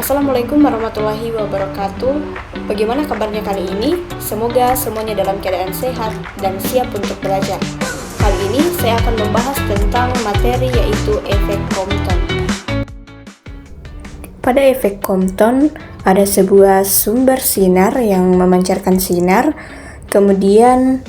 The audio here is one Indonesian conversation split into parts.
Assalamualaikum warahmatullahi wabarakatuh. Bagaimana kabarnya kali ini? Semoga semuanya dalam keadaan sehat dan siap untuk belajar. Kali ini saya akan membahas tentang materi yaitu efek Compton. Pada efek Compton ada sebuah sumber sinar yang memancarkan sinar, kemudian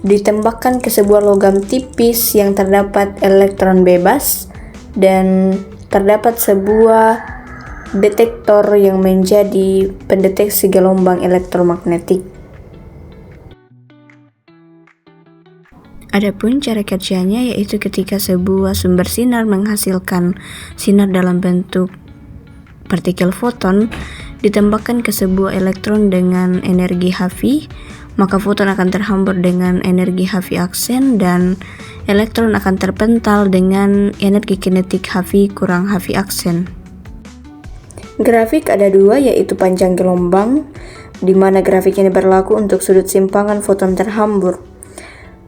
ditembakkan ke sebuah logam tipis yang terdapat elektron bebas dan terdapat sebuah detektor yang menjadi pendeteksi gelombang elektromagnetik. Adapun cara kerjanya yaitu ketika sebuah sumber sinar menghasilkan sinar dalam bentuk partikel foton ditembakkan ke sebuah elektron dengan energi Hv, maka foton akan terhambur dengan energi Hv aksen dan elektron akan terpental dengan energi kinetik Hv kurang Hv aksen. Grafik ada dua, yaitu panjang gelombang, di mana grafik ini berlaku untuk sudut simpangan foton terhambur.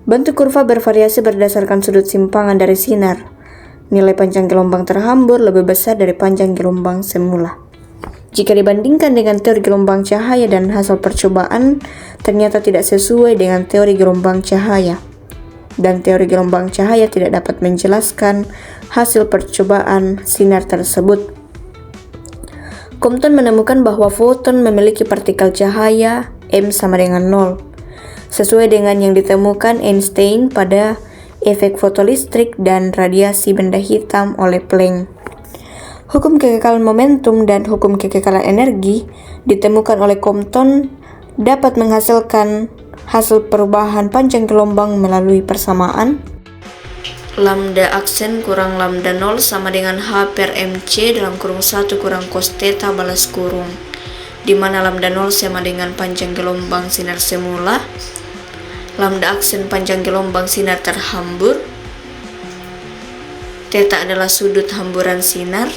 Bentuk kurva bervariasi berdasarkan sudut simpangan dari sinar. Nilai panjang gelombang terhambur lebih besar dari panjang gelombang semula. Jika dibandingkan dengan teori gelombang cahaya dan hasil percobaan, ternyata tidak sesuai dengan teori gelombang cahaya. Dan teori gelombang cahaya tidak dapat menjelaskan hasil percobaan sinar tersebut. Compton menemukan bahwa foton memiliki partikel cahaya M sama dengan 0, sesuai dengan yang ditemukan Einstein pada efek fotolistrik dan radiasi benda hitam oleh Planck. Hukum kekekalan momentum dan hukum kekekalan energi ditemukan oleh Compton dapat menghasilkan hasil perubahan panjang gelombang melalui persamaan lambda aksen kurang lambda 0 sama dengan H per mc dalam kurung 1 kurang cos theta balas kurung, di mana lambda 0 sama dengan panjang gelombang sinar semula, lambda aksen panjang gelombang sinar terhambur, theta adalah sudut hamburan sinar,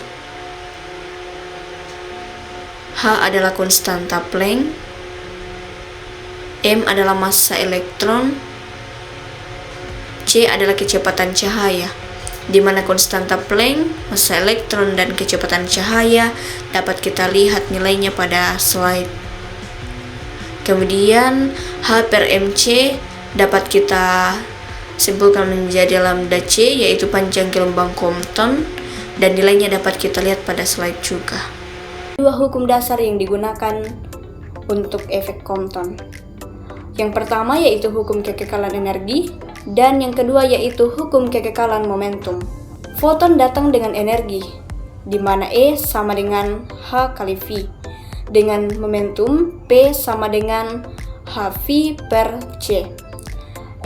H adalah konstanta Planck, M adalah massa elektron, C adalah kecepatan cahaya, di mana konstanta Planck, massa elektron, dan kecepatan cahaya dapat kita lihat nilainya pada slide. Kemudian H per mc dapat kita simpulkan menjadi lambda C, yaitu panjang gelombang Compton, dan nilainya dapat kita lihat pada slide juga. Dua hukum dasar yang digunakan untuk efek Compton. Yang pertama yaitu hukum kekekalan energi, dan yang kedua yaitu hukum kekekalan momentum. Foton datang dengan energi, di mana E sama dengan H kali V, dengan momentum P sama dengan Hv per C.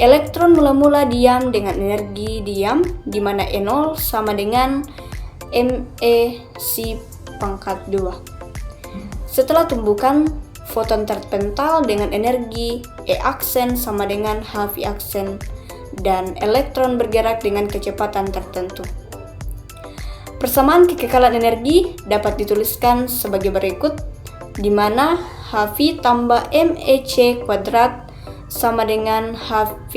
Elektron mula-mula diam dengan energi diam, di mana E0 sama dengan MeC pangkat 2. Setelah tumbukan, foton terpental dengan energi E aksen sama dengan Hv aksen, dan elektron bergerak dengan kecepatan tertentu. Persamaan kekekalan energi dapat dituliskan sebagai berikut, di mana Hv tambah mec kuadrat sama dengan Hv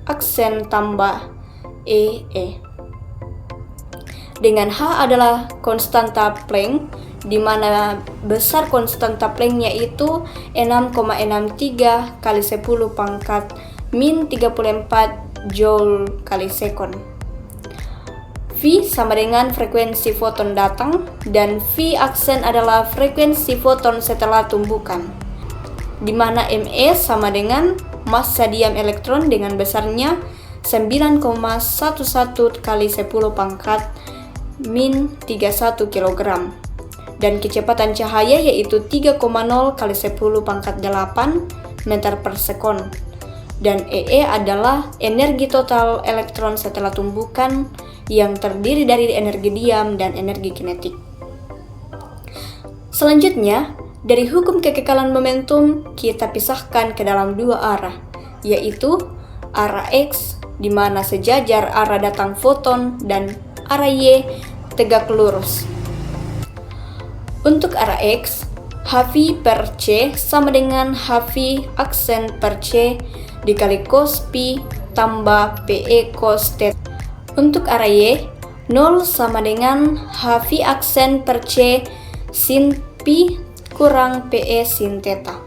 aksen tambah ee. Dengan H adalah konstanta Planck, di mana besar konstanta Planck yaitu 6,63 kali 10 pangkat min 34 joule kali sekon. V sama dengan frekuensi foton datang, dan V aksen adalah frekuensi foton setelah tumbukan, di mana Me sama dengan massa diam elektron dengan besarnya 9,11 kali 10 pangkat min 31 kg, dan kecepatan cahaya yaitu 3,0 kali 10 pangkat 8 meter per sekon, dan Ee adalah energi total elektron setelah tumbukan yang terdiri dari energi diam dan energi kinetik. Selanjutnya, dari hukum kekekalan momentum kita pisahkan ke dalam dua arah, yaitu arah X, di mana sejajar arah datang foton, dan arah Y tegak lurus. Untuk arah X, Hv per C sama dengan Hv aksen per C dikali cos pi tambah Pe cos θ. Untuk arah Y, 0 sama dengan Hv aksen per C sin pi kurang PE sin theta.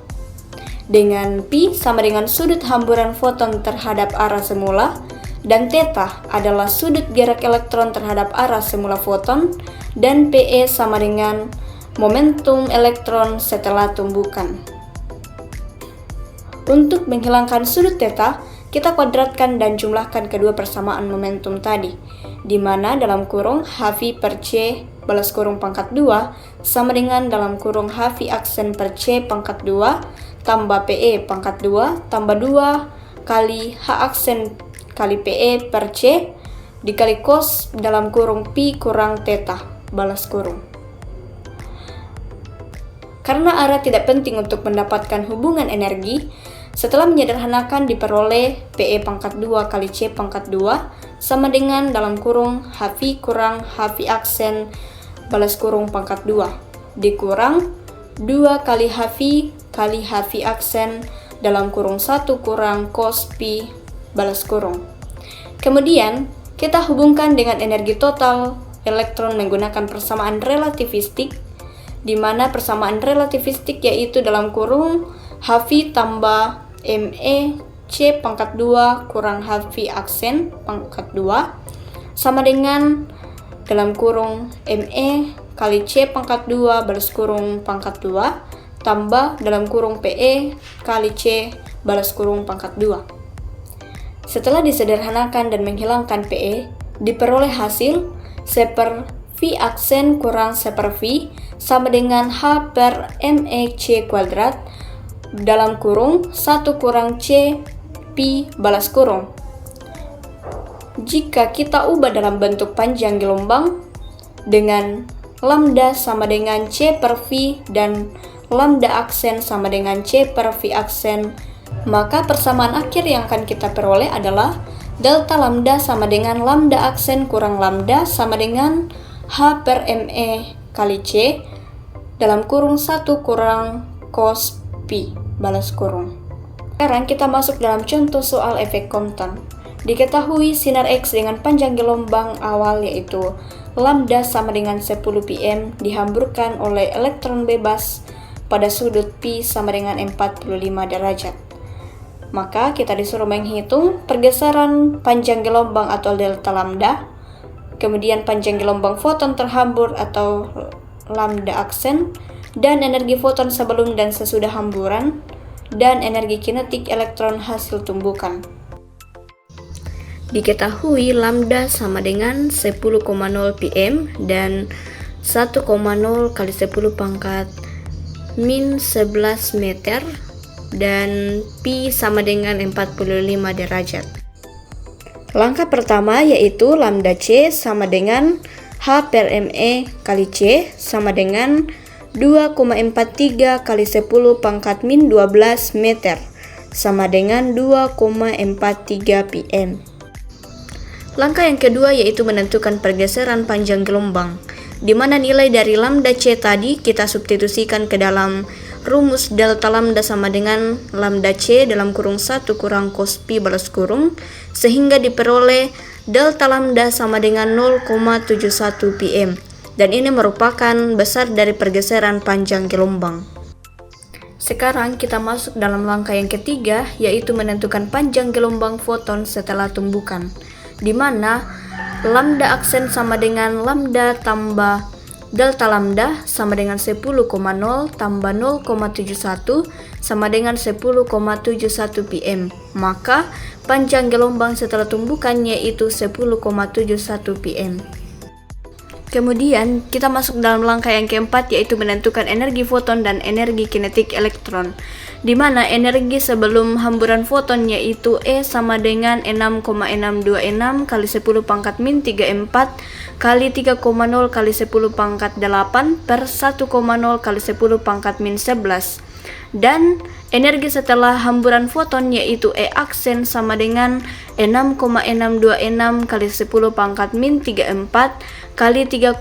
Dengan pi sama dengan sudut hamburan foton terhadap arah semula, dan theta adalah sudut gerak elektron terhadap arah semula foton, dan PE sama dengan momentum elektron setelah tumbukan. Untuk menghilangkan sudut theta, kita kuadratkan dan jumlahkan kedua persamaan momentum tadi, di mana dalam kurung Hv per C balas kurung pangkat 2 sama dengan dalam kurung Hv aksen per C pangkat 2 tambah PE pangkat 2 tambah 2 kali H aksen kali PE per C dikali cos dalam kurung pi kurang theta balas kurung. Karena arah tidak penting untuk mendapatkan hubungan energi, setelah menyederhanakan diperoleh PE pangkat 2 kali C pangkat 2 sama dengan dalam kurung Hv kurang Hv aksen balas kurung pangkat 2 dikurang 2 kali Hv kali Hv aksen dalam kurung 1 kurang cos pi balas kurung. Kemudian, kita hubungkan dengan energi total elektron menggunakan persamaan relativistik, di mana persamaan relativistik yaitu dalam kurung Hv tambah Me C pangkat 2 kurang Hv aksen pangkat 2 sama dengan dalam kurung Me kali C pangkat 2 balas kurung pangkat 2 tambah dalam kurung PE kali C balas kurung pangkat 2. Setelah disederhanakan dan menghilangkan PE, diperoleh hasil C per V aksen kurang C per V sama dengan H per Me C kuadrat dalam kurung 1 kurang C pi balas kurung. Jika kita ubah dalam bentuk panjang gelombang dengan lambda sama dengan C per V dan lambda aksen sama dengan C per V aksen, maka persamaan akhir yang akan kita peroleh adalah delta lambda sama dengan lambda aksen kurang lambda sama dengan H per Me kali C dalam kurung 1 kurang cos pi balas kurung. Sekarang kita masuk dalam contoh soal efek Compton. Diketahui sinar X dengan panjang gelombang awal yaitu lambda sama dengan 10 pm dihamburkan oleh elektron bebas pada sudut pi sama dengan 45 derajat. Maka kita disuruh menghitung pergeseran panjang gelombang atau delta lambda, kemudian panjang gelombang foton terhambur atau lambda aksen, dan energi foton sebelum dan sesudah hamburan, dan energi kinetik elektron hasil tumbukan. Diketahui lambda sama dengan 10,0 pm dan 1,0 kali 10 pangkat min 11 meter dan pi sama dengan 45 derajat. Langkah pertama yaitu lambda C sama dengan H per Me kali C sama dengan 2,43 kali 10 pangkat min 12 meter sama dengan 2,43 pm. Langkah yang kedua yaitu menentukan pergeseran panjang gelombang, di mana nilai dari lambda C tadi kita substitusikan ke dalam rumus delta lambda sama dengan lambda C dalam kurung 1 kurang cos pi balas kurung, sehingga diperoleh delta lambda sama dengan 0,71 pm, dan ini merupakan besar dari pergeseran panjang gelombang. Sekarang kita masuk dalam langkah yang ketiga yaitu menentukan panjang gelombang foton setelah tumbukan, di mana lambda aksen sama dengan lambda tambah delta lambda sama dengan 10,0 tambah 0,71 sama dengan 10,71 pm. Maka panjang gelombang setelah tumbukan yaitu 10,71 pm. Kemudian kita masuk dalam langkah yang keempat yaitu menentukan energi foton dan energi kinetik elektron, di mana energi sebelum hamburan foton yaitu E sama dengan 6,626 kali 10 pangkat min 34 kali 3,0 kali 10 pangkat 8 per 1,0 kali 10 pangkat min 11, dan energi setelah hamburan foton yaitu E aksen sama dengan 6,626 kali 10 pangkat min 34 kali 3,0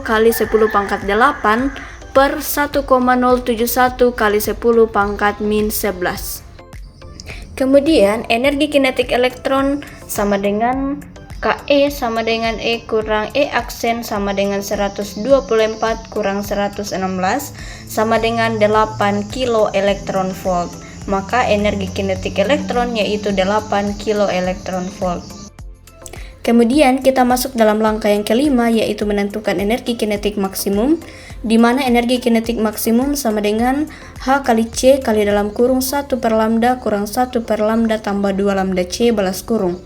kali 10 pangkat 8 per 1,071 kali 10 pangkat min 11. Kemudian energi kinetik elektron sama dengan KE sama dengan E kurang E aksen sama dengan 124 kurang 116 sama dengan 8 kilo elektron volt. Maka energi kinetik elektron yaitu 8 kilo elektron volt. Kemudian kita masuk dalam langkah yang kelima, yaitu menentukan energi kinetik maksimum, di mana energi kinetik maksimum sama dengan H kali C kali dalam kurung 1 per lambda kurang 1 per lambda tambah 2 lambda C balas kurung.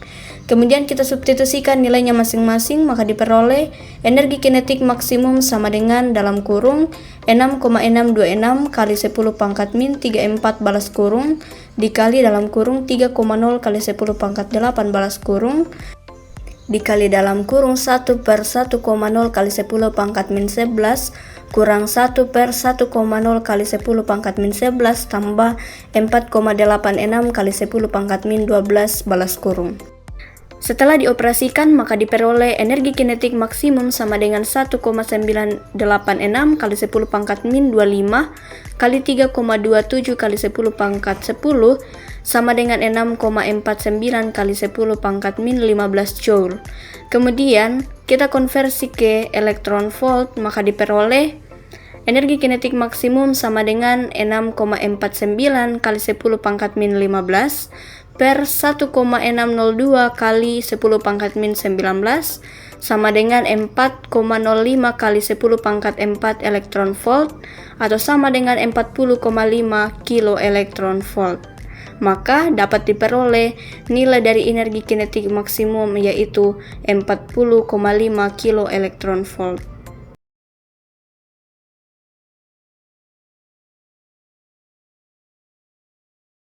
Kemudian kita substitusikan nilainya masing-masing, maka diperoleh energi kinetik maksimum sama dengan dalam kurung 6,626 kali 10 pangkat min 34 balas kurung dikali dalam kurung 3,0 kali 10 pangkat 8 balas kurung dikali dalam kurung 1 per 1,0 kali 10 pangkat min 11 kurang 1 per 1,0 kali 10 pangkat min 11 tambah 4,86 kali 10 pangkat min 12 balas kurung. Setelah dioperasikan, maka diperoleh energi kinetik maksimum sama dengan 1,986 kali 10 pangkat min 25 kali 3,27 kali 10 pangkat 10 sama dengan 6,49 kali 10 pangkat min 15 joule. Kemudian kita konversi ke elektron volt, maka diperoleh energi kinetik maksimum sama dengan 6,49 kali 10 pangkat min 15 per 1,602 kali 10 pangkat min 19 sama dengan 4,05 kali 10 pangkat 4 elektron volt atau sama dengan 40,5 kilo elektron volt. Maka dapat diperoleh nilai dari energi kinetik maksimum yaitu 40,5 kilo elektron volt.